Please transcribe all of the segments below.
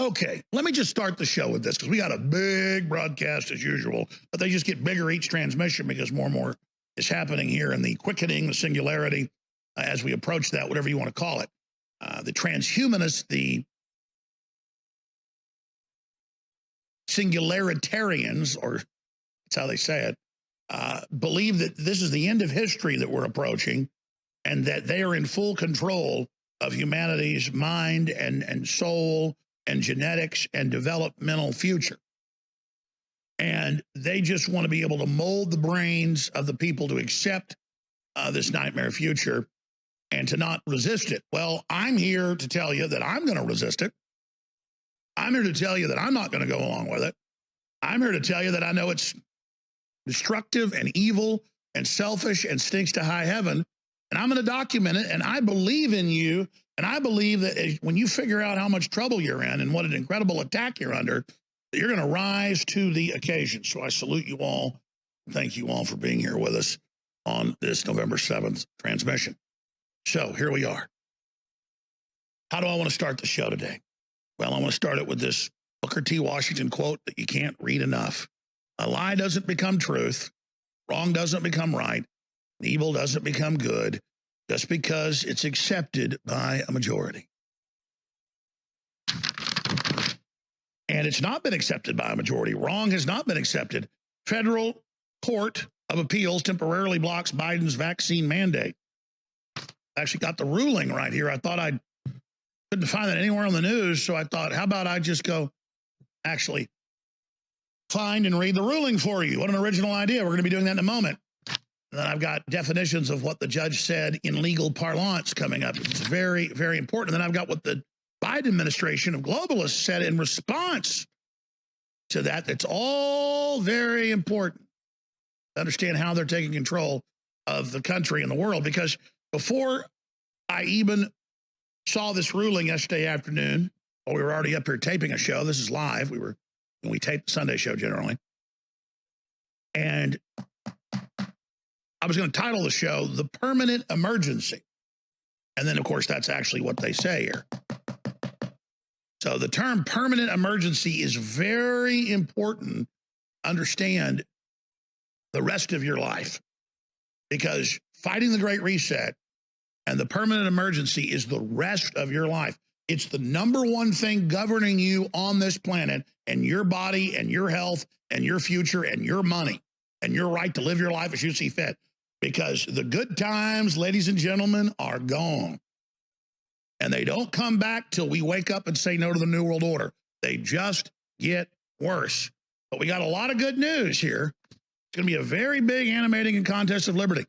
Okay, let me just start the show with this because we got a big broadcast as usual, but they just get bigger each transmission because more and more is happening here in the quickening, the singularity, as we approach that, whatever you want to call it. The transhumanists, the singularitarians, or that's how they say it, believe that this is the end of history that we're approaching and that they are in full control of humanity's mind and soul and genetics and developmental future. And they just want to be able to mold the brains of the people to accept this nightmare future and to not resist it. Well, I'm here to tell you that I'm going to resist it. I'm here to tell you that I'm not going to go along with it. I'm here to tell you that I know it's destructive and evil and selfish and stinks to high heaven. And I'm going to document it. And I believe in you. And I believe that when you figure out how much trouble you're in and what an incredible attack you're under, that you're going to rise to the occasion. So I salute you all. Thank you all for being here with us on this November 7th transmission. So here we are. How do I want to start the show today? Well, I want to start it with this Booker T. Washington quote that you can't read enough. A lie doesn't become truth. Wrong doesn't become right. Evil doesn't become good just because it's accepted by a majority. And it's not been accepted by a majority. Wrong has not been accepted. Federal Court of Appeals temporarily blocks Biden's vaccine mandate. Actually got the ruling right here. I thought I couldn't find that anywhere on the news, so I thought, how about I just go actually find and read the ruling for you? What an original idea. We're going to be doing that in a moment. And then I've got definitions of what the judge said in legal parlance coming up. It's very, very important. And then I've got what the Biden administration of globalists said in response to that. That's all very important to understand how they're taking control of the country and the world. Because before I even saw this ruling yesterday afternoon, we were already up here taping a show. This is live. We tape the Sunday show generally. And I was going to title the show, The Permanent Emergency. And then, of course, that's actually what they say here. So the term permanent emergency is very important to understand the rest of your life. Because fighting the Great Reset and the permanent emergency is the rest of your life. It's the number one thing governing you on this planet and your body and your health and your future and your money and your right to live your life as you see fit. Because the good times, ladies and gentlemen, are gone. And they don't come back till we wake up and say no to the New World Order. They just get worse. But we got a lot of good news here. It's going to be a very big animating and contest of liberty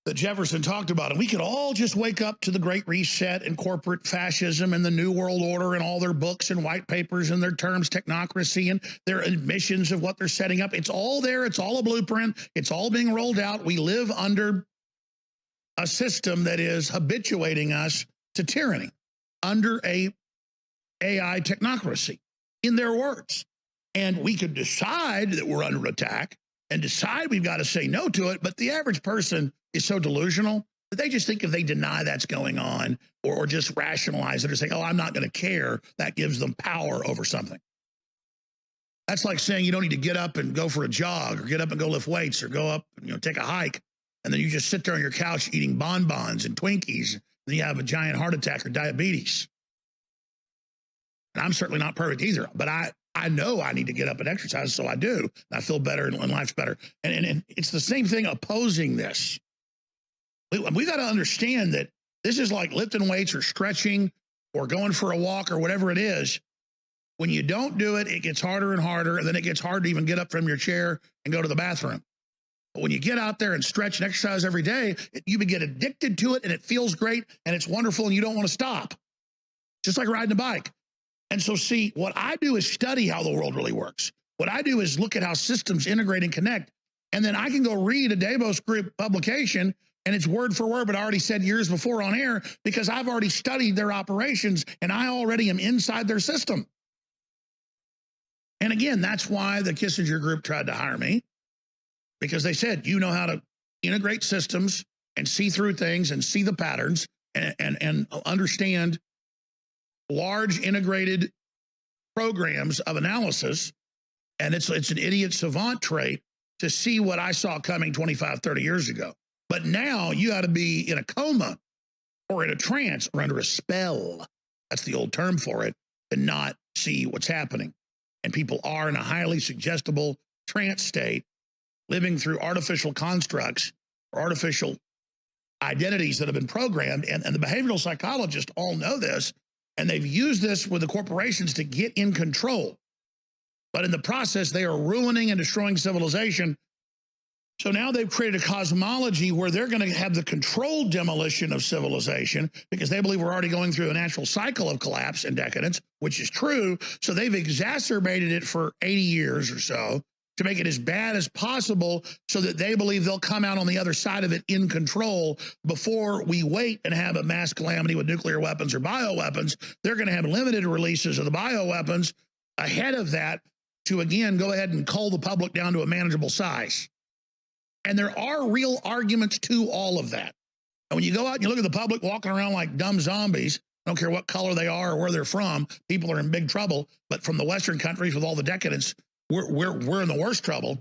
that Jefferson talked about. And we could all just wake up to the Great Reset and corporate fascism and the New World Order and all their books and white papers and their terms, technocracy and their admissions of what they're setting up. It's all there. It's all a blueprint. It's all being rolled out. We live under a system that is habituating us to tyranny under a AI technocracy, in their words. And we could decide that we're under attack and decide we've got to say no to it. But the average person is so delusional that they just think if they deny that's going on or just rationalize it or say, oh, I'm not going to care, that gives them power over something. That's like saying you don't need to get up and go for a jog or get up and go lift weights or go up and take a hike. And then you just sit there on your couch eating bonbons and Twinkies. Then you have a giant heart attack or diabetes. And I'm certainly not perfect either, but I know I need to get up and exercise, so I do. And I feel better and life's better. And it's the same thing opposing this. We got to understand that this is like lifting weights or stretching or going for a walk or whatever it is. When you don't do it, it gets harder and harder, and then it gets hard to even get up from your chair and go to the bathroom. But when you get out there and stretch and exercise every day, you get addicted to it, and it feels great, and it's wonderful, and you don't want to stop. Just like riding a bike. And so, see, what I do is study how the world really works. What I do is look at how systems integrate and connect. And then I can go read a Davos Group publication, and it's word for word, but I already said years before on air, because I've already studied their operations, and I already am inside their system. And again, that's why the Kissinger Group tried to hire me, because they said, you know how to integrate systems and see through things and see the patterns and understand large integrated programs of analysis, and it's an idiot savant trait to see what I saw coming 25, 30 years ago. But now you got to be in a coma or in a trance or under a spell. That's the old term for it, to not see what's happening. And people are in a highly suggestible trance state, living through artificial constructs or artificial identities that have been programmed. And the behavioral psychologists all know this, and they've used this with the corporations to get in control. But in the process, they are ruining and destroying civilization. So now they've created a cosmology where they're going to have the controlled demolition of civilization because they believe we're already going through a natural cycle of collapse and decadence, which is true. So they've exacerbated it for 80 years or so to make it as bad as possible so that they believe they'll come out on the other side of it in control before we wait and have a mass calamity with nuclear weapons or bioweapons. They're going to have limited releases of the bioweapons ahead of that to, again, go ahead and cull the public down to a manageable size. And there are real arguments to all of that. And when you go out and you look at the public walking around like dumb zombies, I don't care what color they are or where they're from, people are in big trouble. But from the Western countries with all the decadence, we're in the worst trouble.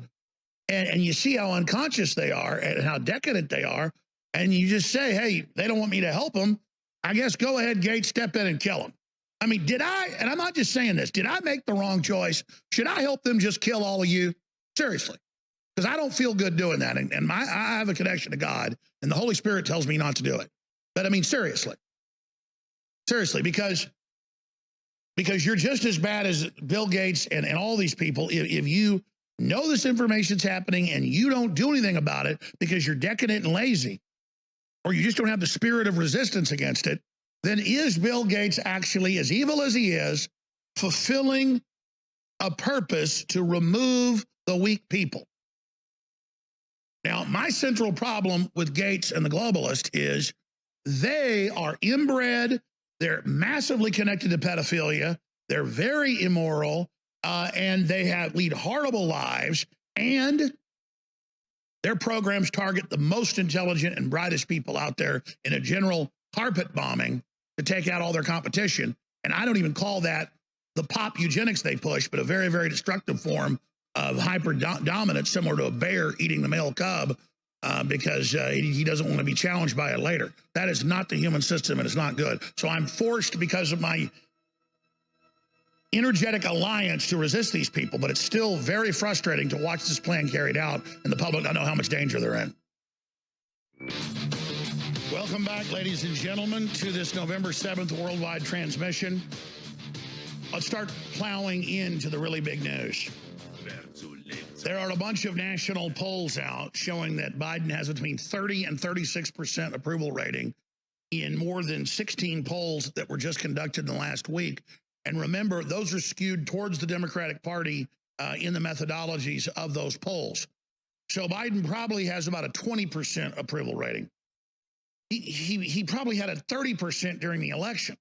And you see how unconscious they are and how decadent they are. And you just say, hey, they don't want me to help them. I guess go ahead, Gates, step in and kill them. I mean, did I, and I'm not just saying this, did I make the wrong choice? Should I help them just kill all of you? Seriously. Because I don't feel good doing that. And I have a connection to God, and the Holy Spirit tells me not to do it. But I mean, seriously. Seriously, because you're just as bad as Bill Gates and all these people if you know this information's happening and you don't do anything about it because you're decadent and lazy, or you just don't have the spirit of resistance against it. Then is Bill Gates actually, as evil as he is, fulfilling a purpose to remove the weak people? Now, my central problem with Gates and the globalists is they are inbred, they're massively connected to pedophilia, they're very immoral, and they lead horrible lives, and their programs target the most intelligent and brightest people out there in a general carpet bombing to take out all their competition. And I don't even call that the pop eugenics they push, but a very, very destructive form of hyper dominance, similar to a bear eating the male cub because he doesn't want to be challenged by it later. That is not the human system, and it's not good. So I'm forced, because of my energetic alliance, to resist these people, but it's still very frustrating to watch this plan carried out, and the public don't know how much danger they're in. Welcome back, ladies and gentlemen, to this November 7th worldwide transmission. Let's start plowing into the really big news. There are a bunch of national polls out showing that Biden has between 30 and 36% approval rating in more than 16 polls that were just conducted in the last week. And remember, those are skewed towards the Democratic Party in the methodologies of those polls. So Biden probably has about a 20% approval rating. He probably had a 30% during the election.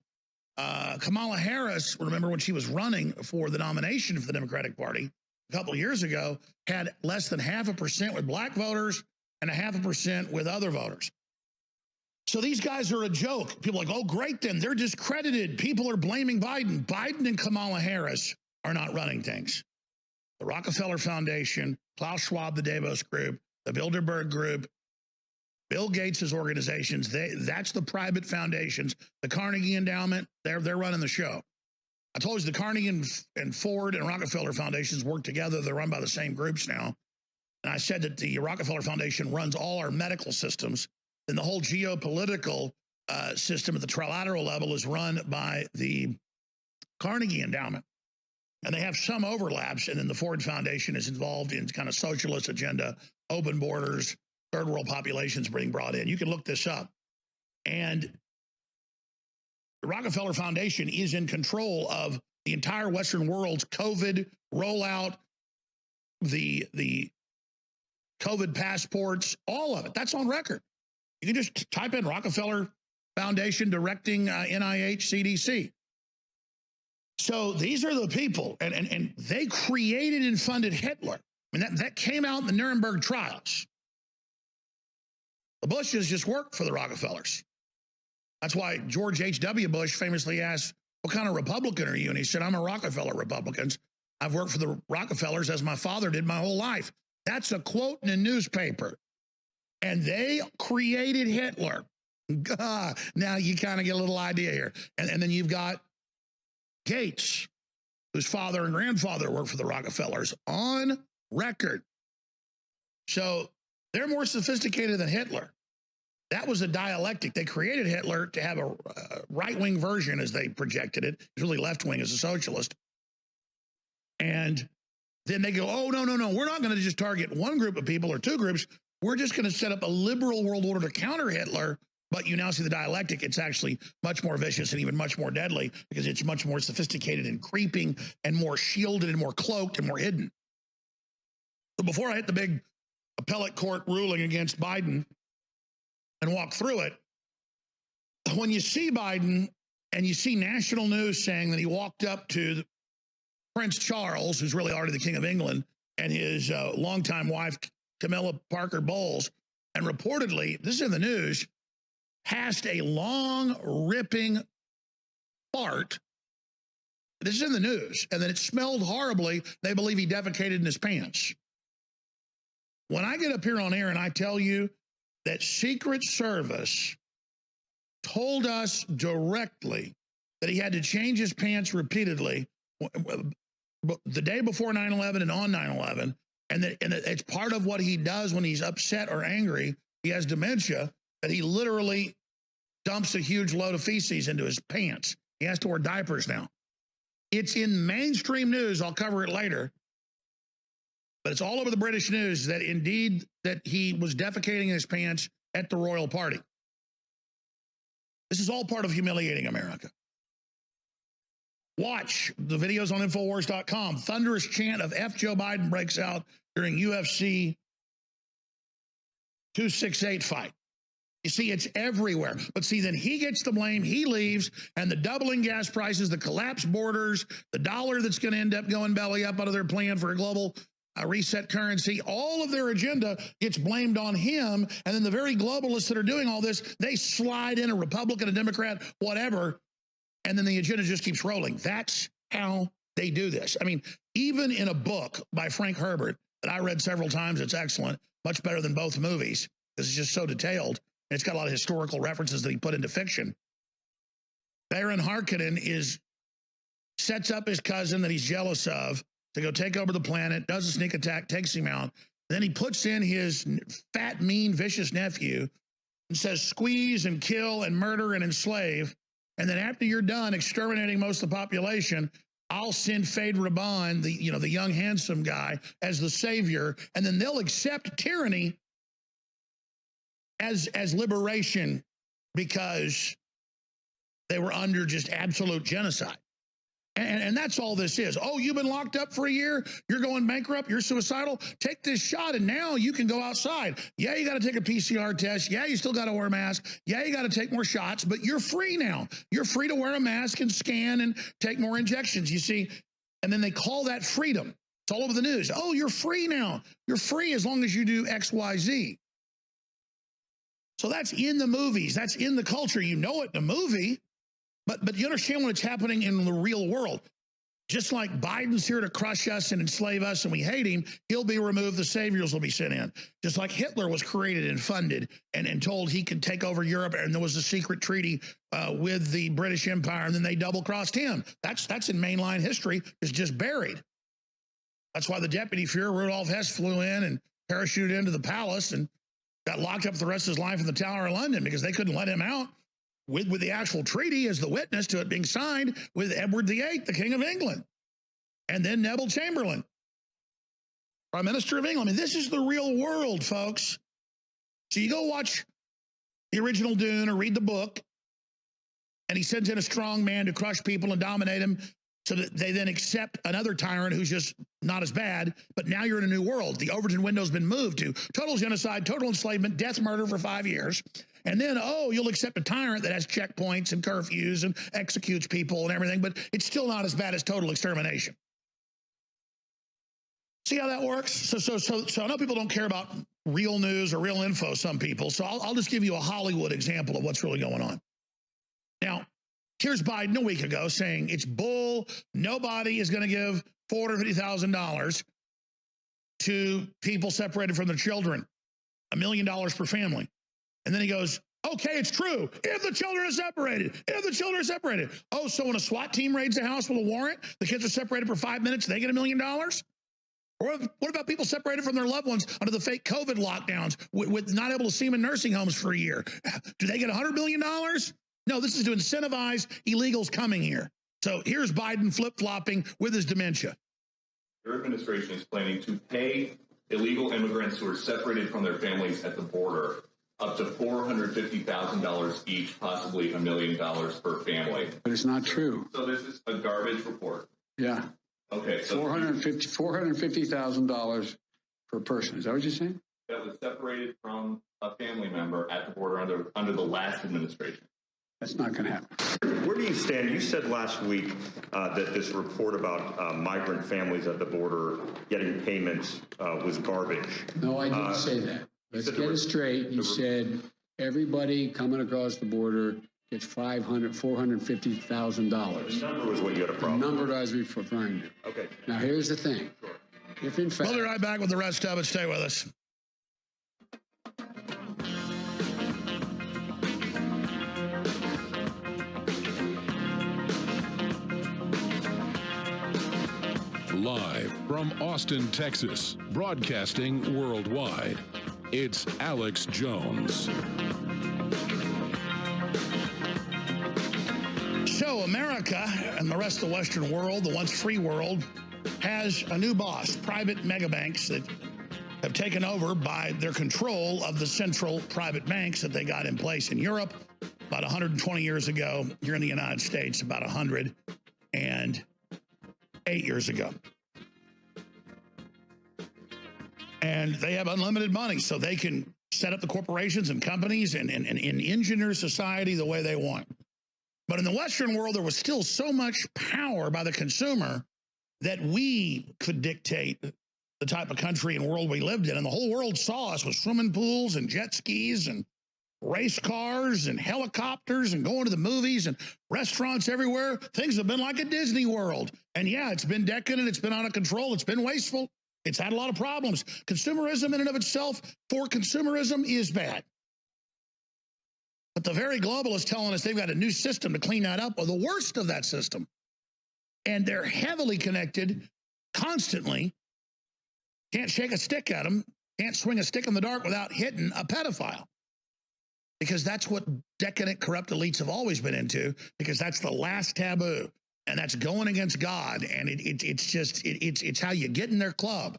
Kamala Harris, remember when she was running for the nomination for the Democratic Party a couple of years ago, had less than 0.5% with black voters and 0.5% with other voters. So these guys are a joke. People are like, oh, great, then they're discredited. People are blaming Biden. Biden and Kamala Harris are not running things. The Rockefeller Foundation, Klaus Schwab, the Davos Group, the Bilderberg Group, Bill Gates' organizations, that's the private foundations. The Carnegie Endowment, they're running the show. I told you the Carnegie and Ford and Rockefeller Foundations work together. They're run by the same groups now. And I said that the Rockefeller Foundation runs all our medical systems. And the whole geopolitical system at the trilateral level is run by the Carnegie Endowment. And they have some overlaps. And then the Ford Foundation is involved in kind of socialist agenda, open borders, third world populations being brought in. You can look this up. And the Rockefeller Foundation is in control of the entire Western world's COVID rollout, the COVID passports, all of it. That's on record. You can just type in Rockefeller Foundation directing NIH, CDC. So these are the people, and they created and funded Hitler. I mean, that came out in the Nuremberg trials. The Bushes just worked for the Rockefellers. That's why George H.W. Bush famously asked what kind of Republican are you? And he said, I'm a Rockefeller Republican. I've worked for the Rockefellers as my father did my whole life. That's a quote in a newspaper. And they created Hitler. Now you kind of get a little idea here. And then you've got Gates, whose father and grandfather worked for the Rockefellers, on record. So they're more sophisticated than Hitler. That was a dialectic. They created Hitler to have a right-wing version, as they projected it. He's really left-wing as a socialist. And then they go, oh, no, we're not going to just target one group of people or two groups. We're just going to set up a liberal world order to counter Hitler. But you now see the dialectic. It's actually much more vicious and even much more deadly because it's much more sophisticated and creeping and more shielded and more cloaked and more hidden. So before I hit the big appellate court ruling against Biden and walk through it, when you see Biden and you see national news saying that he walked up to Prince Charles, who's really already the King of England, and his longtime wife, Camilla Parker Bowles, and reportedly, this is in the news, passed a long, ripping fart. This is in the news. And then it smelled horribly. They believe he defecated in his pants. When I get up here on air and I tell you that Secret Service told us directly that he had to change his pants repeatedly the day before 9/11 and on 9/11, and that it's part of what he does when he's upset or angry, he has dementia, that he literally dumps a huge load of feces into his pants. He has to wear diapers now. It's in mainstream news. I'll cover it later. But it's all over the British news that indeed that he was defecating in his pants at the royal party. This is all part of humiliating America. Watch the videos on Infowars.com. Thunderous chant of F. Joe Biden breaks out during UFC 268 fight. You see, it's everywhere. But see, then he gets the blame, he leaves, and the doubling gas prices, the collapsed borders, the dollar that's going to end up going belly up out of their plan for a global reset currency, all of their agenda gets blamed on him. And then the very globalists that are doing all this, they slide in a Republican, a Democrat, whatever, and then the agenda just keeps rolling. That's how they do this. I mean, even in a book by Frank Herbert that I read several times, it's excellent, much better than both movies, because it's just so detailed. And it's got a lot of historical references that he put into fiction. Baron Harkonnen sets up his cousin that he's jealous of to go take over the planet, does a sneak attack, takes him out. Then he puts in his fat, mean, vicious nephew and says, squeeze and kill and murder and enslave. And then after you're done exterminating most of the population, I'll send Fade Raban, the young, handsome guy, as the savior. And then they'll accept tyranny as liberation because they were under just absolute genocide. And that's all this is. Oh, you've been locked up for a year? You're going bankrupt? You're suicidal? Take this shot and now you can go outside. Yeah, you got to take a PCR test. Yeah, you still got to wear a mask. Yeah, you got to take more shots, but you're free now. You're free to wear a mask and scan and take more injections, you see. And then they call that freedom. It's all over the news. Oh, you're free now. You're free as long as you do X, Y, Z. So that's in the movies. That's in the culture. You know it in the movie. But you understand when it's happening in the real world. Just like Biden's here to crush us and enslave us and we hate him, he'll be removed, the saviors will be sent in. Just like Hitler was created and funded and told he could take over Europe, and there was a secret treaty with the British Empire, and then they double-crossed him. That's in mainline history. It's just buried. That's why the deputy Führer, Rudolf Hess, flew in and parachuted into the palace and got locked up for the rest of his life in the Tower of London because they couldn't let him out. With the actual treaty as the witness to it being signed with Edward VIII, the King of England, and then Neville Chamberlain, Prime Minister of England. I mean, this is the real world, folks. So you go watch the original Dune or read the book, and he sends in a strong man to crush people and dominate them so that they then accept another tyrant who's just not as bad. But now you're in a new world. The Overton window's been moved to total genocide, total enslavement, death, murder for 5 years. And then, oh, you'll accept a tyrant that has checkpoints and curfews and executes people and everything, but it's still not as bad as total extermination. See how that works? So I know people don't care about real news or real info, some people, so I'll just give you a Hollywood example of what's really going on. Now, Here's Biden a week ago saying it's bull. Nobody is going to give $450,000 to people separated from their children, $1 million per family. And then he goes, okay, it's true. If the children are separated, if the children are separated. Oh, so when a SWAT team raids a house with a warrant, the kids are separated for 5 minutes, they get $1 million? Or what about people separated from their loved ones under the fake COVID lockdowns with not able to see them in nursing homes for a year? Do they get $100 million? No, this is to incentivize illegals coming here. So here's Biden flip-flopping with his dementia. Your administration is planning to pay illegal immigrants who are separated from their families at the border up to $450,000 each, possibly $1 million per family. But it's not true. So this is a garbage report. Yeah. Okay. So $450,000 per person. Is that what you're saying? That was separated from a family member at the border under the last administration. That's not going to happen. Where do you stand? You said last week that this report about migrant families at the border getting payments was garbage. No, I didn't say that. Let's get it straight. You said everybody coming across the border gets $450,000. The number was what you had a problem. The number I was referring to. Okay. Now here's the thing. If in fact, we'll be right back with the rest of it. Stay with us. Live from Austin, Texas, broadcasting worldwide, it's Alex Jones. So America and the rest of the Western world, the once free world, has a new boss, private mega banks that have taken over by their control of the central private banks that they got in place in Europe about 120 years ago, here in the United States about 108 years ago. And they have unlimited money, so they can set up the corporations and companies and engineer society the way they want. But in the Western world, there was still so much power by the consumer that we could dictate the type of country and world we lived in. And the whole world saw us with swimming pools and jet skis and race cars and helicopters and going to the movies and restaurants everywhere. Things have been like a Disney World. And yeah, it's been decadent. It's been out of control. It's been wasteful. It's had a lot of problems. Consumerism in and of itself for consumerism is bad. But the very globalists telling us they've got a new system to clean that up, or the worst of that system. And they're heavily connected constantly. Can't shake a stick at them. Can't swing a stick in the dark without hitting a pedophile. Because that's what decadent, corrupt elites have always been into, because that's the last taboo. And that's going against God. And it's how you get in their club.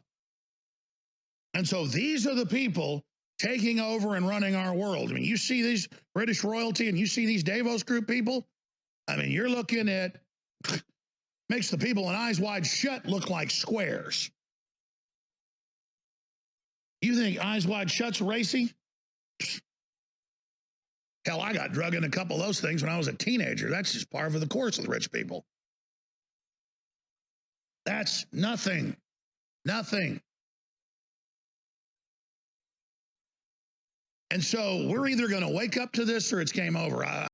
And so these are the people taking over and running our world. I mean, you see these British royalty and you see these Davos group people. I mean, you're looking at, makes the people in Eyes Wide Shut look like squares. You think Eyes Wide Shut's racy? Hell, I got drug in a couple of those things when I was a teenager. That's just par for the course with rich people. That's nothing. Nothing. And so we're either going to wake up to this or it's game over.